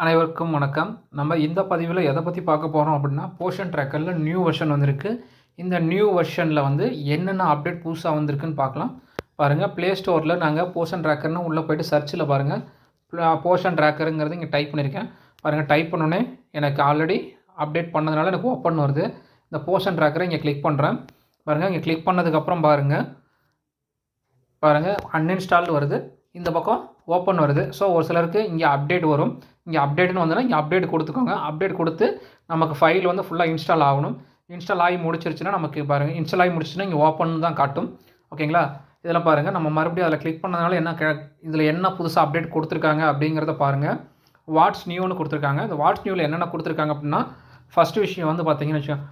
அனைவருக்கும் வணக்கம். நம்ம இந்த பதிவில் எதை பற்றி பார்க்க போகிறோம் அப்படின்னா, போஷன் ட்ராக்கரில் நியூ வெர்ஷன் வந்திருக்கு. இந்த நியூ வெர்ஷனில் வந்து என்னென்ன அப்டேட் புதுசாக வந்திருக்குன்னு பார்க்கலாம். பாருங்கள், ப்ளே ஸ்டோரில் நாங்கள் போஷன் ட்ராக்கர்னு உள்ளே போய்ட்டு சர்ச்சில் பாருங்கள், போஷன் ட்ராக்கருங்கிறது இங்கே டைப் பண்ணியிருக்கேன். பாருங்கள், டைப் பண்ணோன்னே எனக்கு ஆல்ரெடி அப்டேட் பண்ணதுனால எனக்கு ஓப்பன் வருது. இந்த போஷன் ட்ராக்கரை இங்கே கிளிக் பண்ணுறேன். பாருங்கள், இங்கே கிளிக் பண்ணதுக்கப்புறம் பாருங்கள் அன்இன்ஸ்டால்டு வருது. இந்த பக்கம் ஓப்பன் வருது. ஸோ ஒரு சிலருக்கு இங்கே அப்டேட் வரும். இங்கே அப்டேட்னு வந்தோன்னா இங்கே அப்டேட் கொடுத்துக்கோங்க. அப்டேட் கொடுத்து நமக்கு ஃபைல் வந்து ஃபுல்லாக இன்ஸ்டால் ஆகணும். இன்ஸ்டால் ஆகி முடிச்சிருச்சுன்னா நமக்கு பாருங்கள், இன்ஸ்டால் ஆகி முடிச்சுன்னா இங்கே ஓப்பன் தான் காட்டும். ஓகேங்களா? இதில் பாருங்கள், நம்ம மறுபடியும் அதில் கிளிக் பண்ணதுனால இதில் என்ன புதுசாக அப்டேட் கொடுத்துருக்காங்க அப்படிங்கிறத பாருங்கள். வாட்ஸ் நியூன்னு கொடுத்துருக்காங்க. இந்த வாட்ஸ் நியூவில் என்னென்ன கொடுத்துருக்காங்க அப்படின்னா, ஃபஸ்ட்டு விஷயம் வந்து பார்த்தீங்கன்னு வச்சுக்கோங்க,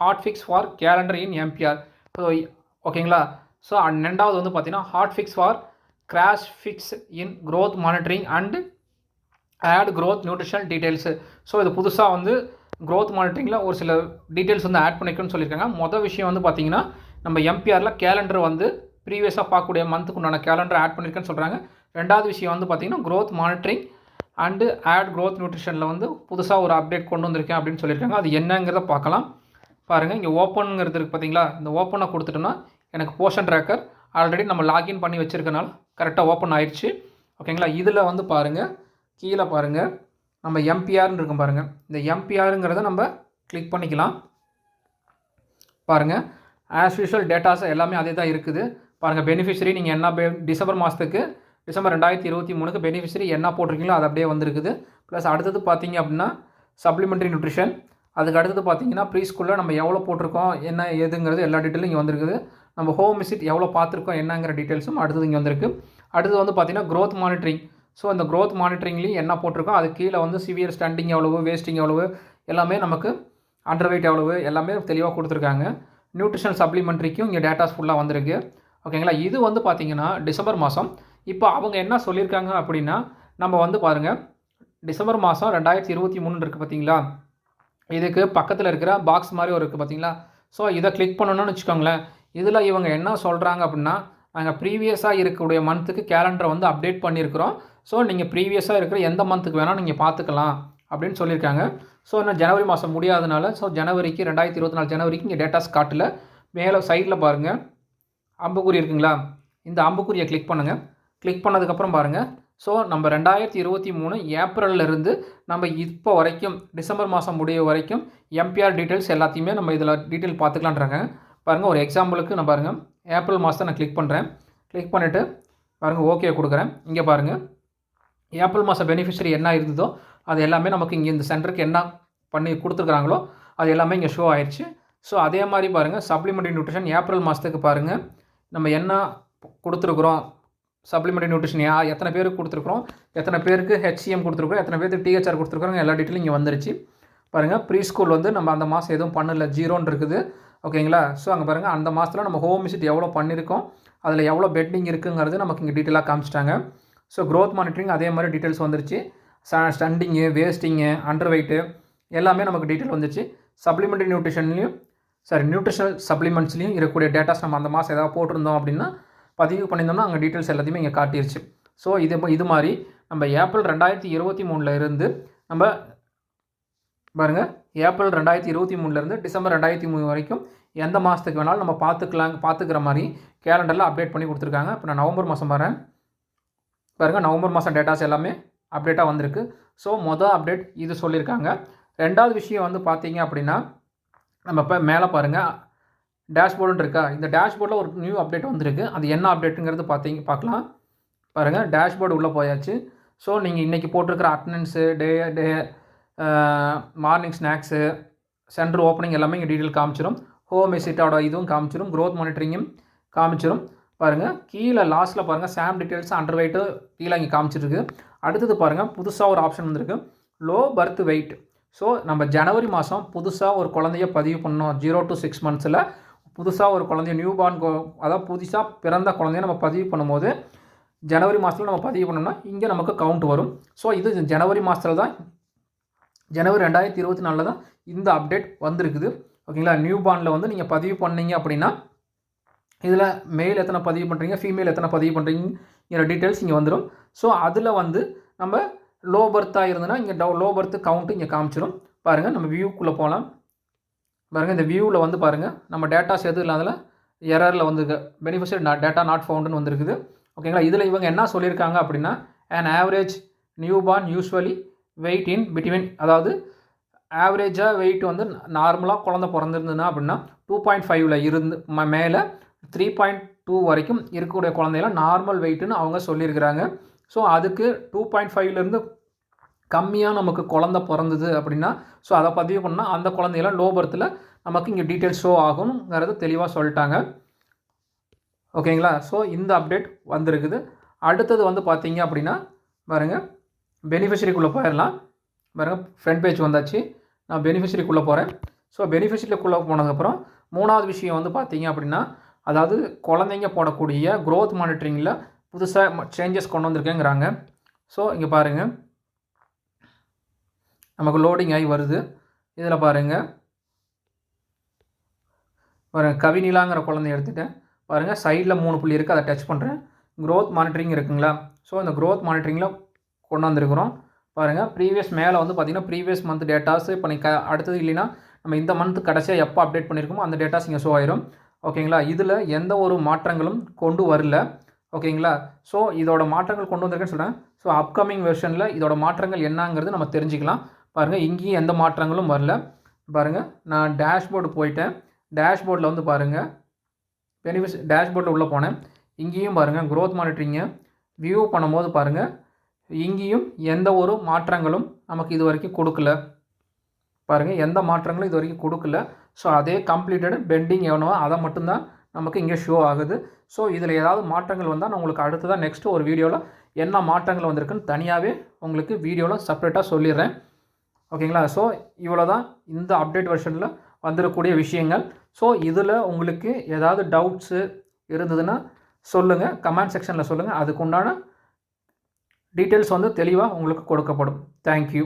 hot fix for calendar in MPR. ஓகேங்களா? ஸோ ரெண்டாவது வந்து பார்த்தீங்கன்னா, hot fix for crash fix in growth monitoring and add growth nutritional details. So இது புதுசாக வந்து க்ரோத் மானிட்டரிங்கில் ஒரு சில டீட்டெயில்ஸ் வந்து ஆட் பண்ணிக்கணும்னு சொல்லியிருக்காங்க. மொதல் விஷயம் வந்து பார்த்திங்கன்னா, நம்ம எம்பிஆரில் கேலண்டர் வந்து ப்ரீவியஸாக பார்க்கக்கூடிய மந்த்துக்கு உண்டான கேலண்டர் ஆட் பண்ணியிருக்கேன்னு சொல்கிறாங்க. ரெண்டாவது விஷயம் வந்து பார்த்திங்கன்னா, growth monitoring and add growth நியூட்ரிஷனில் வந்து புதுசாக ஒரு அப்டேட் கொண்டு வந்திருக்கேன் அப்படின்னு சொல்லியிருக்காங்க. அது என்னங்கிறத பார்க்கலாம். பாருங்கள், இங்கே ஓப்பனுங்கிறது இருக்குது பார்த்தீங்களா? இந்த ஓப்பனை கொடுத்துட்டோன்னா எனக்கு போஷன் ட்ராக்கர் ஆல்ரெடி நம்ம லாகின் பண்ணி வச்சுருக்கனால கரெக்டாக ஓப்பன் ஆயிடுச்சு. ஓகேங்களா? இதில் வந்து பாருங்கள், கீழே பாருங்கள், நம்ம எம்பிஆர்னு இருக்கும் பாருங்கள். இந்த எம்பிஆருங்கிறத நம்ம கிளிக் பண்ணிக்கலாம். பாருங்கள், ஆஸ் யூஷுவல் டேட்டாஸ் எல்லாமே அதே தான் இருக்குது. பாருங்கள், பெனிஃபிஷரி நீங்கள் என்ன டிசம்பர் மாதத்துக்கு டிசம்பர் 2023க்கு பெனிஃபிஷரி என்ன போட்டிருக்கீங்களோ அது அப்படியே வந்திருக்குது. ப்ளஸ் அடுத்தது பார்த்தீங்க அப்படின்னா சப்ளிமெண்ட்ரி நியூட்ரிஷன். அதுக்கு அடுத்தது பார்த்தீங்கன்னா ப்ரீ ஸ்கூலில் நம்ம எவ்வளோ போட்டிருக்கோம் என்ன ஏதுங்கிறது எல்லா டீட்டெயிலும் இங்கே வந்திருக்குது. நம்ம ஹோம் விசிட் எவ்வளோ பார்த்துருக்கோம் என்னங்கிற டீட்டெயில்ஸும் அடுத்தது இங்கே வந்திருக்கு. அடுத்தது வந்து பார்த்திங்கன்னா க்ரோத் மானிட்டரிங். ஸோ இந்த க்ரோத் மானிட்டரிங்லேயும் என்ன போட்டிருக்கோம், அது கீழே வந்து சிவியர் ஸ்டாண்டிங் எவ்வளவு, வேஸ்டிங் எவ்வளவு, எல்லாமே நமக்கு அண்டர் வெயிட் எவ்வளவு எல்லாமே தெளிவாக கொடுத்துருக்காங்க. நியூட்ரிஷனல் சப்ளிமெண்ட்ரிக்கும் இங்கே டேட்டாஸ் ஃபுல்லாக வந்திருக்கு. ஓகேங்களா? இது வந்து பார்த்திங்கன்னா டிசம்பர் மாதம். இப்போ அவங்க என்ன சொல்லியிருக்காங்க அப்படின்னா, நம்ம வந்து பாருங்கள், டிசம்பர் மாதம் 2023 இருக்குது பார்த்தீங்களா? இதுக்கு பக்கத்தில் இருக்கிற பாக்ஸ் மாதிரி ஒரு இருக்குது பார்த்தீங்களா? ஸோ இதை கிளிக் பண்ணணும்னு வச்சுக்கோங்களேன். இதில் இவங்க என்ன சொல்கிறாங்க அப்படின்னா, நாங்கள் ப்ரீவியஸாக இருக்கக்கூடிய மந்த்துக்கு கேலண்டரை வந்து அப்டேட் பண்ணியிருக்கிறோம். ஸோ நீங்கள் ப்ரீவியஸாக இருக்கிற எந்த மந்த்துக்கு வேணால் நீங்கள் பார்த்துக்கலாம் அப்படின்னு சொல்லியிருக்காங்க. ஸோ இன்னும் ஜனவரி மாதம் முடியாதனால, ஸோ ஜனவரிக்கு 2024 ஜனவரிக்கு இங்கே டேட்டாஸ் காட்டல. மேலே சைடில் பாருங்கள், அம்புக்குறி இருக்குங்களா? இந்த அம்புக்குறியை கிளிக் பண்ணுங்கள். கிளிக் பண்ணதுக்கப்புறம் பாருங்கள், ஸோ நம்ம 2023 ஏப்ரல்லேருந்து நம்ம இப்போ வரைக்கும் டிசம்பர் மாதம் முடிய வரைக்கும் எம்பிஆர் டீட்டெயில்ஸ் எல்லாத்தையுமே நம்ம இதில் டீட்டெயில் பார்த்துக்கலான்றாங்க. பாருங்கள், ஒரு எக்ஸாம்பிளுக்கு நான் பாருங்கள், ஏப்ரல் மாதத்தை நான் கிளிக் பண்ணுறேன். கிளிக் பண்ணிவிட்டு பாருங்கள், ஓகே கொடுக்குறேன். இங்கே பாருங்கள், ஏப்ரல் மாதம் பெனிஃபிஷரி என்ன இருந்ததோ அது எல்லாமே நமக்கு இங்கே இந்த சென்டருக்கு என்ன பண்ணி கொடுத்துருக்குறாங்களோ அது எல்லாமே இங்கே ஷோ ஆயிடுச்சு. ஸோ அதே மாதிரி பாருங்கள், சப்ளிமெண்ட்ரி நியூட்ரிஷன் ஏப்ரல் மாதத்துக்கு பாருங்கள் நம்ம என்ன கொடுத்துருக்குறோம், சப்ளிமெண்ட்ரி நியூட்ரிஷன் எத்தனை பேருக்கு கொடுத்துருக்குறோம், எத்தனை பேருக்கு ஹெச்சிஎம் கொடுத்துருக்குறோம், எத்தனை பேருக்கு டிஹெச்ஆர் கொடுத்துருக்குறோம், எல்லா டீட்டெயிலும் இங்கே வந்துருச்சு. பாருங்கள், ப்ரீ ஸ்கூல் வந்து நம்ம அந்த மாதம் எதுவும் பண்ணல, 0 இருக்குது. ஓகேங்களா? ஸோ அங்கே பாருங்கள், அந்த மாதத்தில் நம்ம ஹோம் விசிட் எவ்வளோ பண்ணியிருக்கோம், அதில் எவ்வளோ பெட்டிங் இருக்குங்கிறது நமக்கு இங்கே டீட்டெயிலாக காமிச்சிட்டாங்க. ஸோ க்ரோத் மானிட்டரிங் அதே மாதிரி டீட்டெயில்ஸ் வந்துருச்சு. ஸ்டண்டிங்கு, வேஸ்டிங்கு, அண்டர் வெயிட்டு எல்லாமே நமக்கு டீட்டெயில் வந்துருச்சு. சப்ளிமெண்ட்ரி நியூட்ரிஷன்லையும் நியூட்ரிஷனல் சப்ளிமெண்ட்ஸ்லையும் இருக்கக்கூடிய டேட்டாஸ் நம்ம அந்த மாதம் ஏதாவது போட்டிருந்தோம் அப்படின்னா பதிவு பண்ணியிருந்தோம்னா அங்கே டீட்டெயில்ஸ் எல்லாத்தையுமே இங்கே காட்டிருச்சு. ஸோ இது மாதிரி நம்ம ஏப்ரல் 2023 இருந்து நம்ம பாருங்கள், ஏப்ரல் 2023 டிசம்பர் 2023 வரைக்கும் எந்த மாதத்துக்கு வேணாலும் நம்ம பார்த்துக்கிற மாதிரி கேலண்டரில் அப்டேட் பண்ணி கொடுத்துருக்காங்க. இப்போ நான் நவம்பர் மாதம் பாருங்கள், நவம்பர் மாதம் டேட்டாஸ் எல்லாமே அப்டேட்டாக வந்திருக்கு. ஸோ மொதல் அப்டேட் இது சொல்லியிருக்காங்க. ரெண்டாவது விஷயம் வந்து பார்த்தீங்க அப்படின்னா, நம்ம இப்போ மேலே பாருங்கள், டேஷ்போர்டுன்னு இருக்கா? இந்த டேஷ்போர்டில் ஒரு நியூ அப்டேட் வந்திருக்கு. அது என்ன அப்டேட்டுங்கிறது பார்க்கலாம். பாருங்கள், டேஷ்போர்டு உள்ளே போயாச்சு. ஸோ நீங்கள் இன்றைக்கி போட்டிருக்கிற attendance, day morning snacks, centre opening எல்லாமே இங்கே டீட்டெயில் காமிச்சிடும். ஹோம் விசிட்டோட இதுவும் காமிச்சிடும், க்ரோத் மானிட்டரிங்கும் காமிச்சிடும். பாருங்கள், கீழே லாஸ்ட்டில் பாருங்கள், சாம் டீட்டெயில்ஸ் அண்டர் வெயிட்டு கீழே இங்கே காமிச்சிருக்கு. அடுத்தது பாருங்கள், புதுசாக ஒரு ஆப்ஷன் வந்திருக்கு, லோ பர்த் வெயிட். ஸோ நம்ம ஜனவரி மாதம் புதுசாக ஒரு குழந்தைய பதிவு பண்ணோம், 0 to 6 மந்த்ஸில் புதுசாக ஒரு குழந்தைய நியூபார்ன் அதாவது புதுசாக பிறந்த குழந்தைய நம்ம பதிவு பண்ணும்போது ஜனவரி மாதத்தில் நம்ம பதிவு பண்ணோம்னா இங்கே நமக்கு கவுண்ட் வரும். ஸோ இது ஜனவரி மாதத்தில் தான், ஜனவரி 2024 தான் இந்த அப்டேட் வந்திருக்குது. ஓகேங்களா? நியூபார்னில் வந்து நீங்கள் பதிவு பண்ணீங்க அப்படின்னா இதில் மெயில் எத்தனை பதிவு பண்ணுறீங்க, ஃபீமேல் எத்தனை பதிவு பண்ணுறீங்கிற டீட்டெயில்ஸ் இங்கே வந்துடும். ஸோ அதில் வந்து நம்ம லோ பர்த்தாக இருந்ததுன்னா இங்கே லோ பர்த் கவுண்ட்டு இங்கே காமிச்சிடும். பாருங்கள் நம்ம வியூக்குள்ளே போகலாம். பாருங்கள் இந்த வியூவில் வந்து பாருங்கள் நம்ம டேட்டாஸ் எதுவும் இல்லாததில் எரரில் வந்து பெனிஃபிஷரி டேட்டா நாட் ஃபவுண்டுன்னு வந்துருக்குது. ஓகேங்களா. இதில் இவங்க என்ன சொல்லியிருக்காங்க அப்படின்னா an average newborn usually weight in between, அதாவது ஆவரேஜாக வெயிட் வந்து நார்மலாக குழந்தை பிறந்திருந்ததுன்னா அப்படின்னா 2.5 இருந்து மேலே 3.2 வரைக்கும் இருக்கக்கூடிய குழந்தையெல்லாம் நார்மல் வெயிட்டுன்னு அவங்க சொல்லியிருக்கிறாங்க. ஸோ அதுக்கு 2.5லேருந்து கம்மியாக நமக்கு குழந்தை பிறந்தது அப்படின்னா ஸோ அதை பதிவு பண்ணால் அந்த குழந்தையெல்லாம் லோ பர்த்தில் நமக்கு இங்கே டீட்டெயில்ஸ் ஷோ ஆகுங்கிறது தெளிவாக சொல்லிட்டாங்க. ஓகேங்களா. ஸோ இந்த அப்டேட் வந்திருக்குது. அடுத்தது வந்து பார்த்தீங்க அப்படின்னா பாருங்கள் பெனிஃபிஷரிக்குள்ளே போயிடலாம். பாருங்கள் ஃப்ரண்ட் பேஜ் வந்தாச்சு. நான் பெனிஃபிஷரிக்குள்ளே போகிறேன். ஸோ பெனிஃபிஷரிக்குள்ளே போனதுக்கப்புறம் மூணாவது விஷயம் வந்து பார்த்தீங்க அப்படின்னா அதாவது குழந்தைங்க போடக்கூடிய க்ரோத் மானிட்டரிங்கில் புதுசாக சேஞ்சஸ் கொண்டு வந்திருக்கேங்கிறாங்க. ஸோ இங்கே பாருங்கள் நமக்கு லோடிங் ஆகி வருது. இதில் பாருங்கள் கவினிலாங்கிற குழந்தைய எடுத்துகிட்டேன். பாருங்கள் சைடில் 3 புள்ளி இருக்குது, அதை டச் பண்ணுறேன். க்ரோத் மானிட்டரிங் இருக்குங்களா. ஸோ இந்த க்ரோத் மானிட்டரிங்கில் கொண்டு வந்திருக்கிறோம். பாருங்கள் ப்ரீவியஸ் மேலே வந்து பார்த்திங்கன்னா ப்ரீவியஸ் மந்த் டேட்டாஸ் இப்போ அடுத்தது இல்லைன்னா நம்ம இந்த மந்த் கடைசியாக எப்போ அப்டேட் பண்ணியிருக்கோமோ அந்த டேட்டாஸ் இங்கே ஷோ ஆயிரும். ஓகேங்களா. இதில் எந்த ஒரு மாற்றங்களும் கொண்டு வரல. ஓகேங்களா. ஸோ இதோட மாற்றங்கள் கொண்டு வந்திருக்கேன்னு சொல்கிறேன். ஸோ அப்கமிங் வெர்ஷனில் இதோட மாற்றங்கள் என்னங்கிறது நம்ம தெரிஞ்சுக்கலாம். பாருங்கள் இங்கேயும் எந்த மாற்றங்களும் வரல. பாருங்கள் நான் டேஷ்போர்டு போயிட்டேன். டேஷ்போர்டில் வந்து பாருங்கள் டேஷ்போர்டில் உள்ளே போனேன். இங்கேயும் பாருங்கள் க்ரோத் மானிட்டரிங்கை வியூ பண்ணும்போது பாருங்கள் இங்கேயும் எந்த ஒரு மாற்றங்களும் நமக்கு இது வரைக்கும் கொடுக்கல. பாருங்கள் எந்த மாற்றங்களும் இது வரைக்கும் கொடுக்கல. ஸோ அதே கம்ப்ளீட்டட் பெண்டிங் எவ்வளோ அதை மட்டும்தான் நமக்கு இங்கே ஷோ ஆகுது. ஸோ இதில் ஏதாவது மாற்றங்கள் வந்தால் நான் உங்களுக்கு அடுத்ததாக நெக்ஸ்ட்டு ஒரு வீடியோவில் என்ன மாற்றங்கள் வந்திருக்குன்னு தனியாகவே உங்களுக்கு வீடியோவில் செப்பரேட்டாக சொல்லிடுறேன். ஓகேங்களா. ஸோ இவ்வளோ தான் இந்த அப்டேட் வெர்ஷனில் வந்துடக்கூடிய விஷயங்கள். ஸோ இதில் உங்களுக்கு ஏதாவது டவுட்ஸு இருந்ததுன்னா சொல்லுங்கள், கமெண்ட் செக்ஷனில் சொல்லுங்கள். அதுக்கு உண்டான டீட்டெயில்ஸ் வந்து தெளிவாக உங்களுக்கு கொடுக்கப்படும். தேங்க்யூ.